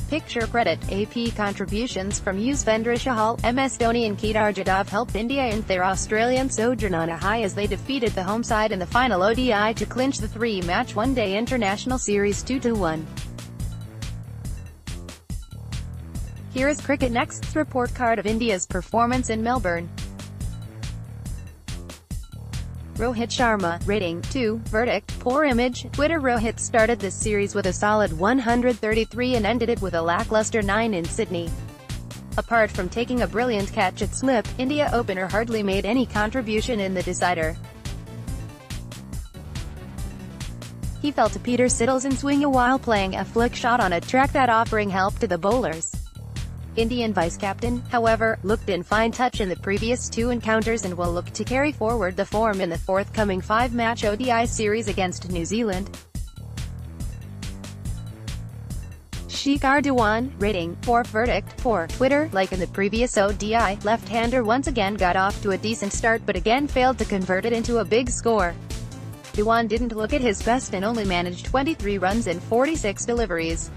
Picture credit, AP contributions from Yuzvendra Chahal, MS Dhoni and Kedar Jadhav helped India end their Australian sojourn on a high as they defeated the home side in the final ODI to clinch the three-match one-day international series 2-1. Here is Cricket Next's report card of India's performance in Melbourne. Rohit Sharma, rating, 2, verdict, poor image, Twitter. Rohit started this series with a solid 133 and ended it with a lackluster 9 in Sydney. Apart from taking a brilliant catch at slip, India opener hardly made any contribution in the decider. He fell to Peter Siddle's in swing while playing a flick shot on a track that offering help to the bowlers. Indian vice-captain, however, looked in fine touch in the previous two encounters and will look to carry forward the form in the forthcoming 5-match ODI series against New Zealand. Shikhar Dhawan, rating, 4, verdict, poor, Twitter. Like in the previous ODI, left-hander once again got off to a decent start but again failed to convert it into a big score. Dhawan didn't look at his best and only managed 23 runs in 46 deliveries.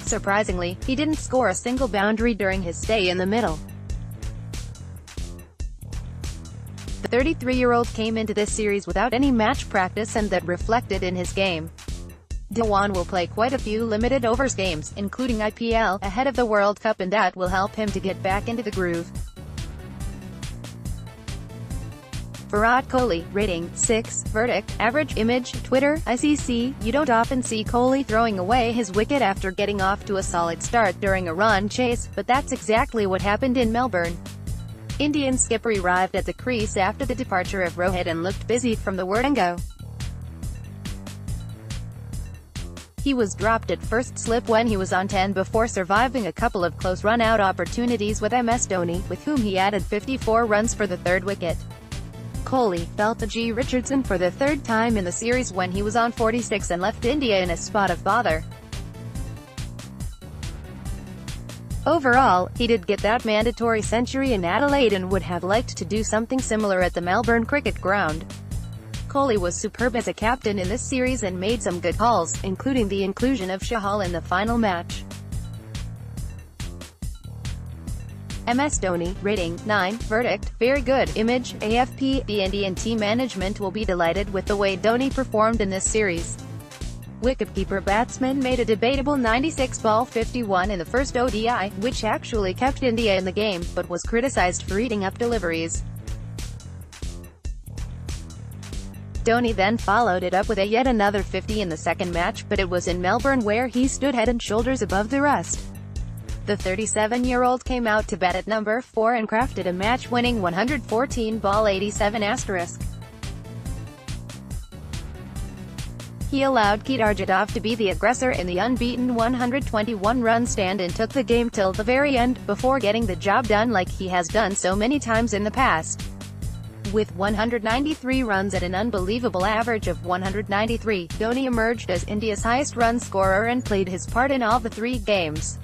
Surprisingly, he didn't score a single boundary during his stay in the middle. The 33-year-old came into this series without any match practice and that reflected in his game. Dhawan will play quite a few limited overs games, including IPL, ahead of the World Cup, and that will help him to get back into the groove. Virat Kohli, rating, 6, verdict, average image, Twitter, ICC. You don't often see Kohli throwing away his wicket after getting off to a solid start during a run chase, but that's exactly what happened in Melbourne. Indian skipper arrived at the crease after the departure of Rohit and looked busy from the word go. He was dropped at first slip when he was on 10 before surviving a couple of close run-out opportunities with MS Dhoni, with whom he added 54 runs for the third wicket. Kohli fell to G. Richardson for the third time in the series when he was on 46 and left India in a spot of bother. Overall, he did get that mandatory century in Adelaide and would have liked to do something similar at the Melbourne Cricket Ground. Kohli was superb as a captain in this series and made some good calls, including the inclusion of Chahal in the final match. MS Dhoni, rating, 9, verdict, very good image, AFP. The Indian team management will be delighted with the way Dhoni performed in this series. Wicketkeeper batsman made a debatable 96-ball 51 in the first ODI, which actually kept India in the game, but was criticised for eating up deliveries. Dhoni then followed it up with yet another 50 in the second match, but it was in Melbourne where he stood head and shoulders above the rest. The 37-year-old came out to bat at number 4 and crafted a match-winning 114-ball 87*. He allowed Kedar Jadhav to be the aggressor in the unbeaten 121-run stand and took the game till the very end, before getting the job done like he has done so many times in the past. With 193 runs at an unbelievable average of 193, Dhoni emerged as India's highest run scorer and played his part in all the 3 games.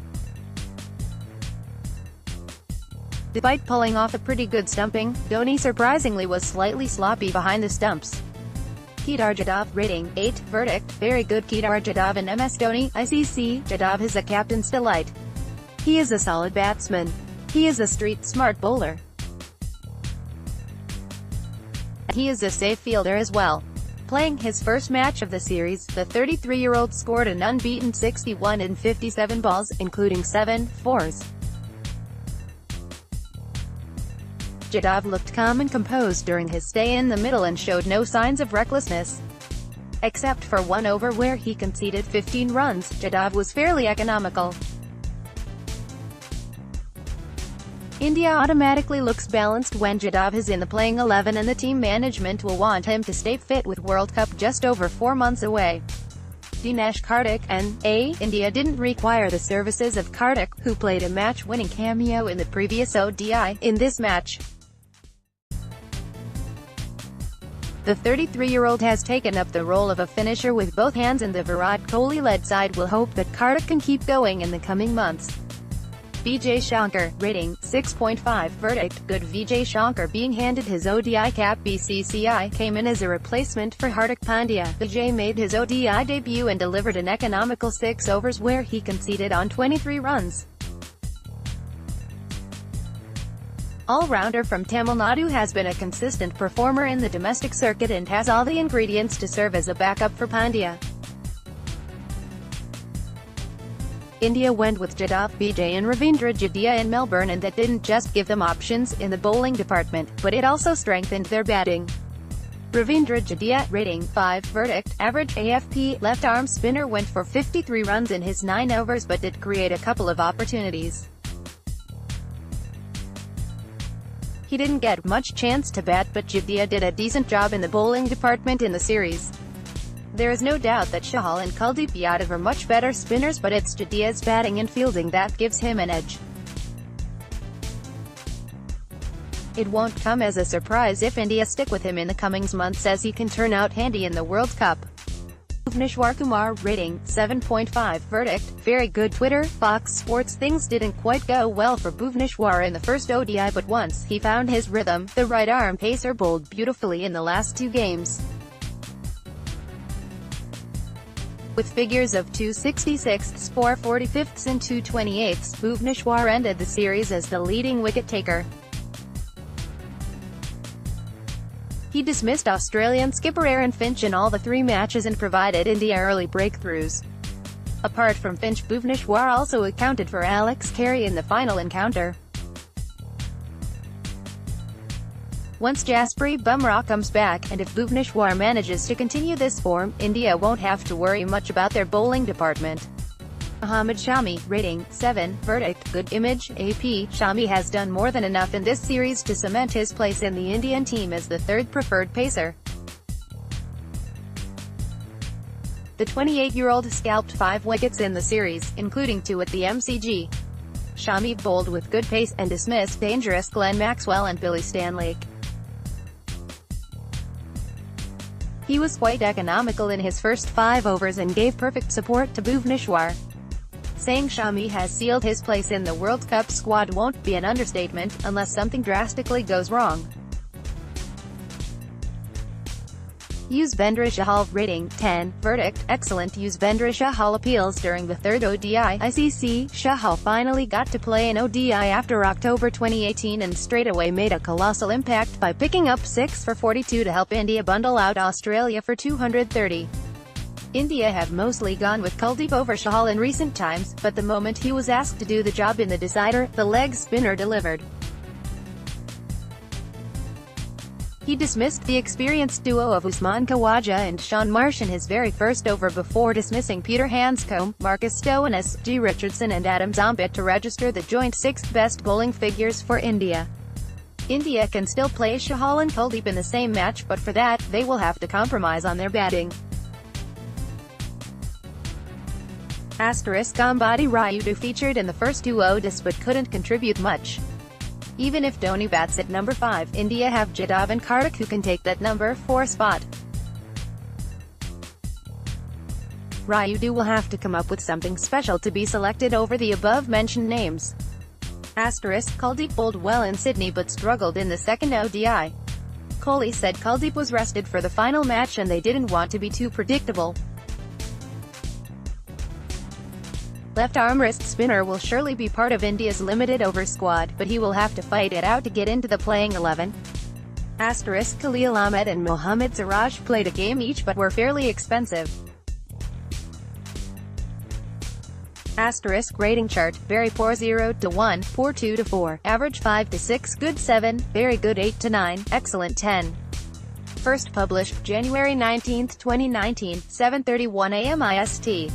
Despite pulling off a pretty good stumping, Dhoni surprisingly was slightly sloppy behind the stumps. Kedar Jadhav, rating, 8, verdict, very good. Kedar Jadhav and MS Dhoni, ICC. Jadhav is a captain's delight. He is a solid batsman. He is a street-smart bowler. He is a safe fielder as well. Playing his first match of the series, the 33-year-old scored an unbeaten 61 in 57 balls, including 7 fours. Jadhav looked calm and composed during his stay in the middle and showed no signs of recklessness. Except for one over where he conceded 15 runs, Jadhav was fairly economical. India automatically looks balanced when Jadhav is in the playing 11 and the team management will want him to stay fit with World Cup just over 4 months away. Dinesh Karthik, N.A. India didn't require the services of Karthik, who played a match-winning cameo in the previous ODI, in this match. The 33-year-old has taken up the role of a finisher with both hands and the Virat Kohli-led side will hope that Karthik can keep going in the coming months. Vijay Shankar, rating, 6.5 verdict. Good. Vijay Shankar being handed his ODI cap. BCCI came in as a replacement for Hardik Pandya. Vijay made his ODI debut and delivered an economical 6 overs where he conceded on 23 runs. All-rounder from Tamil Nadu has been a consistent performer in the domestic circuit and has all the ingredients to serve as a backup for Pandya. India went with Jadhav, Vijay and Ravindra Jadeja in Melbourne, and that didn't just give them options in the bowling department, but it also strengthened their batting. Ravindra Jadeja, rating 5 verdict, average AFP, left-arm spinner went for 53 runs in his 9 overs but did create a couple of opportunities. He didn't get much chance to bat, but Jadeja did a decent job in the bowling department in the series. There is no doubt that Chahal and Kuldeep Yadav are much better spinners, but it's Jadeja's batting and fielding that gives him an edge. It won't come as a surprise if India stick with him in the coming months, as he can turn out handy in the World Cup. Bhuvneshwar Kumar, rating 7.5 verdict, very good. Twitter, Fox Sports. Things didn't quite go well for Bhuvneshwar in the first ODI, but once he found his rhythm, the right-arm pacer bowled beautifully in the last 2 games. With figures of 266, 445 and 228, Bhuvneshwar ended the series as the leading wicket-taker. He dismissed Australian skipper Aaron Finch in all the 3 matches and provided India early breakthroughs. Apart from Finch, Bhuvneshwar also accounted for Alex Carey in the final encounter. Once Jasprit Bumrah comes back, and if Bhuvneshwar manages to continue this form, India won't have to worry much about their bowling department. Mohammad Shami, rating 7 verdict, good. Image, AP, Shami has done more than enough in this series to cement his place in the Indian team as the 3rd preferred pacer. The 28-year-old scalped 5 wickets in the series, including 2 at the MCG. Shami bowled with good pace, and dismissed dangerous Glenn Maxwell and Billy Stanlake. He was quite economical in his first 5 overs and gave perfect support to Bhuvneshwar. Saying Shami has sealed his place in the World Cup squad won't be an understatement, unless something drastically goes wrong. Yuzvendra Chahal, rating 10 verdict, excellent. Yuzvendra Chahal appeals during the 3rd ODI ICC. Chahal finally got to play an ODI after October 2018 and straightaway made a colossal impact by picking up 6 for 42 to help India bundle out Australia for 230. India have mostly gone with Kuldeep over Chahal in recent times, but the moment he was asked to do the job in the decider, the leg spinner delivered. He dismissed the experienced duo of Usman Khawaja and Sean Marsh in his very first over before dismissing Peter Hanscombe, Marcus Stoinis, G. Richardson and Adam Zambit to register the joint 6th best bowling figures for India. India can still play Chahal and Kuldeep in the same match, but for that, they will have to compromise on their batting. Ambati Rayudu featured in the first 2 ODIs but couldn't contribute much. Even if Dhoni bats at number 5, India have Jadhav and Karthik who can take that number 4 spot. Rayudu will have to come up with something special to be selected over the above-mentioned names. Kuldeep bowled well in Sydney but struggled in the 2nd ODI. Kohli said Kuldeep was rested for the final match and they didn't want to be too predictable. Left-arm wrist spinner will surely be part of India's limited over squad, but he will have to fight it out to get into the playing 11. Khalil Ahmed and Mohammad Siraj played a game each but were fairly expensive. Rating chart, very poor 0 to 1, poor 2 to 4, average 5 to 6, good 7, very good 8 to 9, excellent 10. First published, January 19, 2019, 7:31 a.m. IST.